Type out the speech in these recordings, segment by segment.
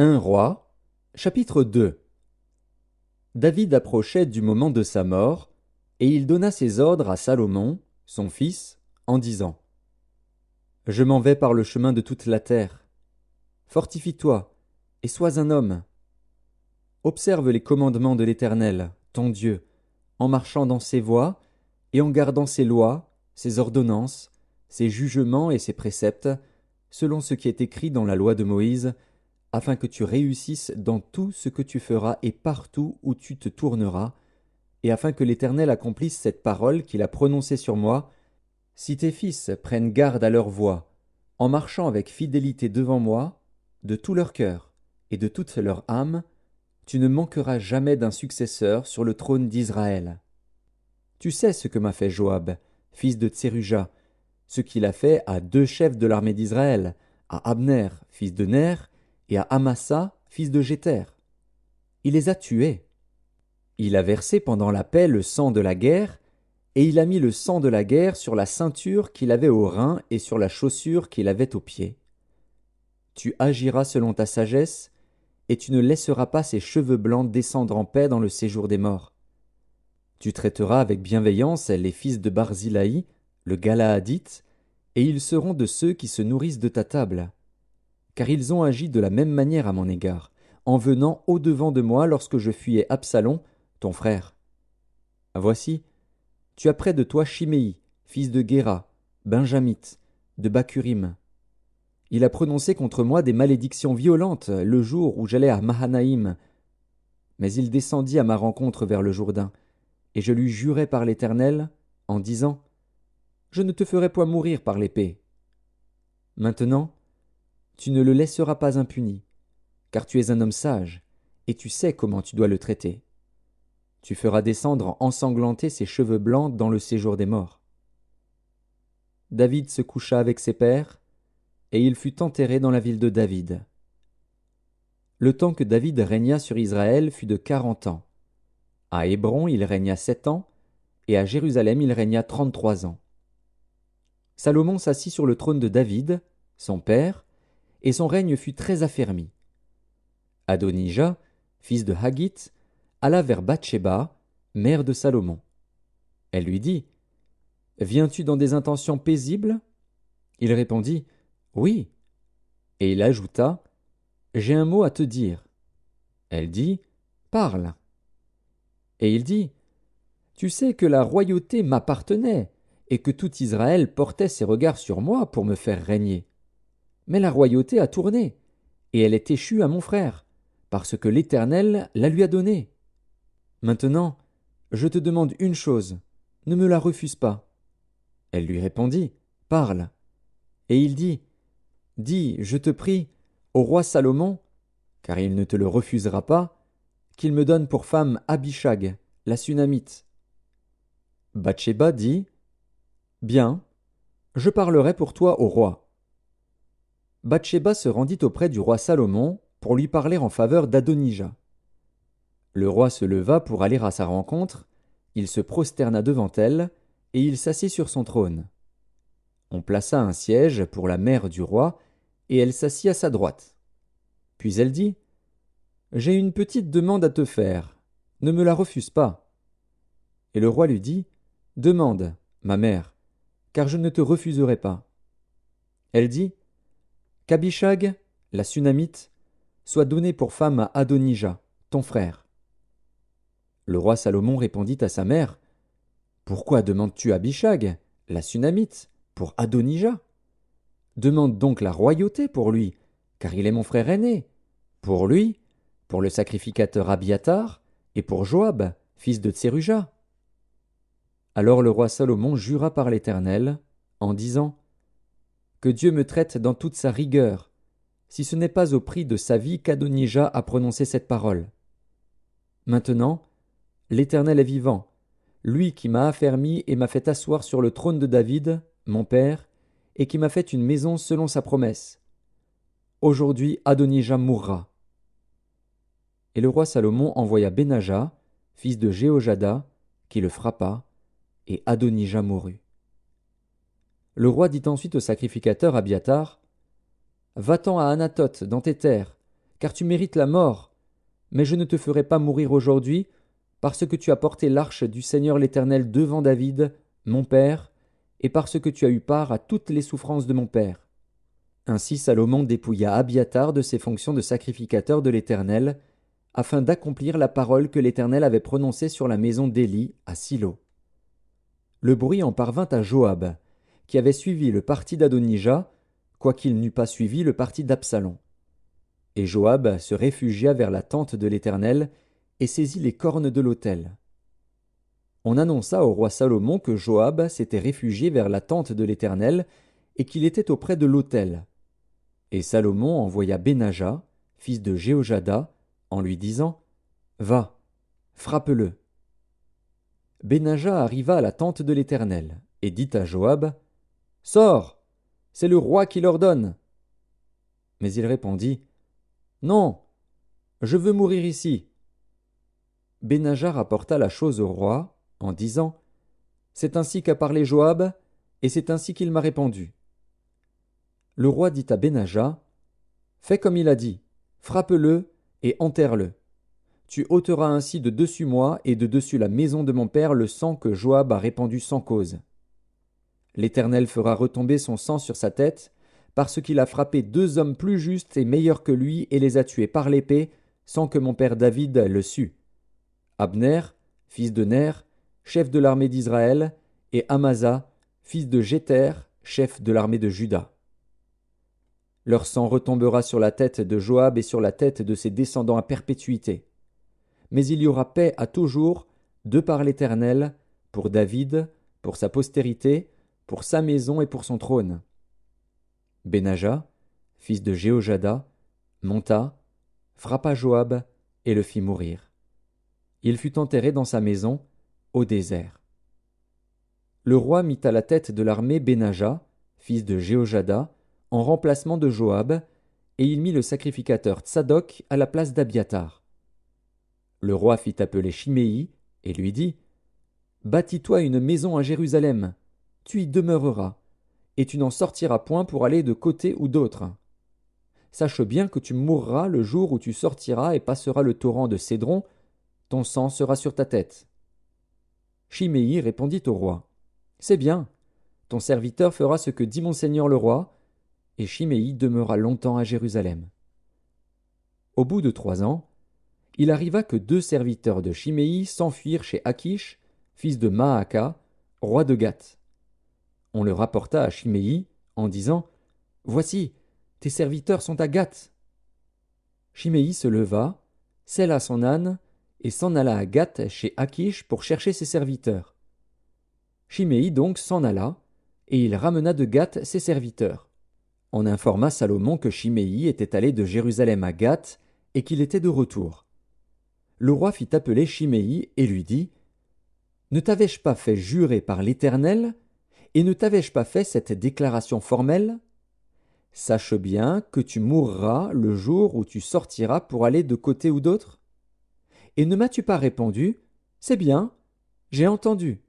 1 Roi, chapitre 2. David approchait du moment de sa mort, et il donna ses ordres à Salomon, son fils, en disant: Je m'en vais par le chemin de toute la terre. Fortifie-toi, et sois un homme. Observe les commandements de l'Éternel, ton Dieu, en marchant dans ses voies, et en gardant ses lois, ses ordonnances, ses jugements et ses préceptes, selon ce qui est écrit dans la loi de Moïse, afin que tu réussisses dans tout ce que tu feras et partout où tu te tourneras, et afin que l'Éternel accomplisse cette parole qu'il a prononcée sur moi, si tes fils prennent garde à leur voie, en marchant avec fidélité devant moi, de tout leur cœur et de toute leur âme, tu ne manqueras jamais d'un successeur sur le trône d'Israël. Tu sais ce que m'a fait Joab, fils de Tseruja, ce qu'il a fait à 2 chefs de l'armée d'Israël, à Abner, fils de Ner, et à Amasa, fils de Jéter. Il les a tués. Il a versé pendant la paix le sang de la guerre, et il a mis le sang de la guerre sur la ceinture qu'il avait au rein et sur la chaussure qu'il avait au pied. Tu agiras selon ta sagesse, et tu ne laisseras pas ses cheveux blancs descendre en paix dans le séjour des morts. Tu traiteras avec bienveillance les fils de Barzilaï, le Galaadite, et ils seront de ceux qui se nourrissent de ta table. Car ils ont agi de la même manière à mon égard, en venant au-devant de moi lorsque je fuyais Absalom, ton frère. Voici, tu as près de toi Chiméi, fils de Guéra, benjamite, de Bakurim. Il a prononcé contre moi des malédictions violentes le jour où j'allais à Mahanaïm. Mais il descendit à ma rencontre vers le Jourdain, et je lui jurai par l'Éternel, en disant: Je ne te ferai point mourir par l'épée. Maintenant, tu ne le laisseras pas impuni, car tu es un homme sage, et tu sais comment tu dois le traiter. Tu feras descendre ensanglantés ses cheveux blancs dans le séjour des morts. David se coucha avec ses pères, et il fut enterré dans la ville de David. Le temps que David régna sur Israël fut de 40 ans. À Hébron il régna 7 ans, et à Jérusalem il régna 33 ans. Salomon s'assit sur le trône de David, son père, et son règne fut très affermi. Adonija, fils de Haggith, alla vers Bathsheba, mère de Salomon. Elle lui dit: Viens-tu dans des intentions paisibles? Il répondit: Oui. Et il ajouta: J'ai un mot à te dire. Elle dit: Parle. Et il dit: Tu sais que la royauté m'appartenait, et que tout Israël portait ses regards sur moi pour me faire régner. Mais la royauté a tourné, et elle est échue à mon frère, parce que l'Éternel la lui a donnée. Maintenant, je te demande une chose, ne me la refuse pas. Elle lui répondit: Parle. Et il dit: Dis, je te prie, au roi Salomon, car il ne te le refusera pas, qu'il me donne pour femme Abishag, la Sunamite. Bathsheba dit: Bien, je parlerai pour toi au roi. Bathsheba se rendit auprès du roi Salomon pour lui parler en faveur d'Adonija. Le roi se leva pour aller à sa rencontre, il se prosterna devant elle, et il s'assit sur son trône. On plaça un siège pour la mère du roi, et elle s'assit à sa droite. Puis elle dit: J'ai une petite demande à te faire, ne me la refuse pas. Et le roi lui dit: Demande, ma mère, car je ne te refuserai pas. Elle dit: Qu'Abishag, la Sunamite, soit donnée pour femme à Adonija, ton frère. Le roi Salomon répondit à sa mère: Pourquoi demandes-tu Abishag, la Sunamite, pour Adonija? Demande donc la royauté pour lui, car il est mon frère aîné, pour lui, pour le sacrificateur Abiatar, et pour Joab, fils de Tseruja. Alors le roi Salomon jura par l'Éternel, en disant: Que Dieu me traite dans toute sa rigueur, si ce n'est pas au prix de sa vie qu'Adonija a prononcé cette parole. Maintenant, l'Éternel est vivant, lui qui m'a affermi et m'a fait asseoir sur le trône de David, mon père, et qui m'a fait une maison selon sa promesse. Aujourd'hui Adonija mourra. Et le roi Salomon envoya Benaja, fils de Jéhojada, qui le frappa, et Adonija mourut. Le roi dit ensuite au sacrificateur Abiatar: Va-t'en à Anathoth dans tes terres, car tu mérites la mort. Mais je ne te ferai pas mourir aujourd'hui, parce que tu as porté l'arche du Seigneur l'Éternel devant David, mon père, et parce que tu as eu part à toutes les souffrances de mon père. » Ainsi Salomon dépouilla Abiathar de ses fonctions de sacrificateur de l'Éternel, afin d'accomplir la parole que l'Éternel avait prononcée sur la maison d'Élie à Silo. Le bruit en parvint à Joab, qui avait suivi le parti d'Adonija, quoiqu'il n'eût pas suivi le parti d'Absalom. Et Joab se réfugia vers la tente de l'Éternel et saisit les cornes de l'autel. On annonça au roi Salomon que Joab s'était réfugié vers la tente de l'Éternel et qu'il était auprès de l'autel. Et Salomon envoya Benaja, fils de Jéhojada, en lui disant « Va, frappe-le. » Benaja arriva à la tente de l'Éternel et dit à Joab « Sors, c'est le roi qui l'ordonne. » Mais il répondit « Non, je veux mourir ici. » Benaja rapporta la chose au roi en disant « C'est ainsi qu'a parlé Joab, et c'est ainsi qu'il m'a répondu. » Le roi dit à Benaja « Fais comme il a dit, frappe-le et enterre-le. Tu ôteras ainsi de dessus moi et de dessus la maison de mon père le sang que Joab a répandu sans cause. L'Éternel fera retomber son sang sur sa tête, parce qu'il a frappé 2 hommes plus justes et meilleurs que lui et les a tués par l'épée, sans que mon père David le sût. Abner, fils de Ner, chef de l'armée d'Israël, et Amasa, fils de Jéter, chef de l'armée de Juda. Leur sang retombera sur la tête de Joab et sur la tête de ses descendants à perpétuité. Mais il y aura paix à toujours, de par l'Éternel, pour David, pour sa postérité, pour sa maison et pour son trône. Benaja, fils de Jéhojada, monta, frappa Joab et le fit mourir. Il fut enterré dans sa maison, au désert. Le roi mit à la tête de l'armée Benaja, fils de Jéhojada, en remplacement de Joab, et il mit le sacrificateur Tsadok à la place d'Abiathar. Le roi fit appeler Shimei et lui dit « Bâtis-toi une maison à Jérusalem, tu y demeureras, et tu n'en sortiras point pour aller de côté ou d'autre. Sache bien que tu mourras le jour où tu sortiras et passeras le torrent de Cédron, ton sang sera sur ta tête. » Shimei répondit au roi « C'est bien, ton serviteur fera ce que dit mon seigneur le roi. » Et Shimei demeura longtemps à Jérusalem. Au bout de 3 ans, il arriva que 2 serviteurs de Shimei s'enfuirent chez Akish, fils de Maaka, roi de Gath. On le rapporta à Shimei en disant « Voici, tes serviteurs sont à Gath. » Shimei se leva, sella son âne, et s'en alla à Gath chez Akish pour chercher ses serviteurs. Shimei donc s'en alla, et il ramena de Gath ses serviteurs. On informa Salomon que Shimei était allé de Jérusalem à Gath et qu'il était de retour. Le roi fit appeler Shimei et lui dit « Ne t'avais-je pas fait jurer par l'Éternel, et ne t'avais-je pas fait cette déclaration formelle? Sache bien que tu mourras le jour où tu sortiras pour aller de côté ou d'autre. Et ne m'as-tu pas répondu « C'est bien, j'ai entendu. »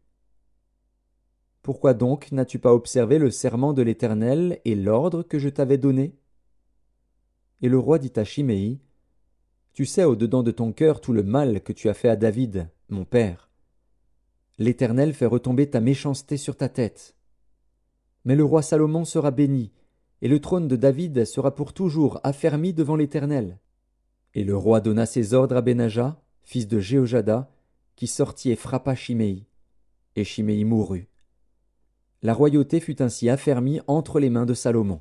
Pourquoi donc n'as-tu pas observé le serment de l'Éternel et l'ordre que je t'avais donné? » Et le roi dit à Shimei, « Tu sais au-dedans de ton cœur tout le mal que tu as fait à David, mon père. L'Éternel fait retomber ta méchanceté sur ta tête. Mais le roi Salomon sera béni, et le trône de David sera pour toujours affermi devant l'Éternel. » Et le roi donna ses ordres à Benaja, fils de Jéhojada, qui sortit et frappa Shimei. Et Shimei mourut. La royauté fut ainsi affermie entre les mains de Salomon.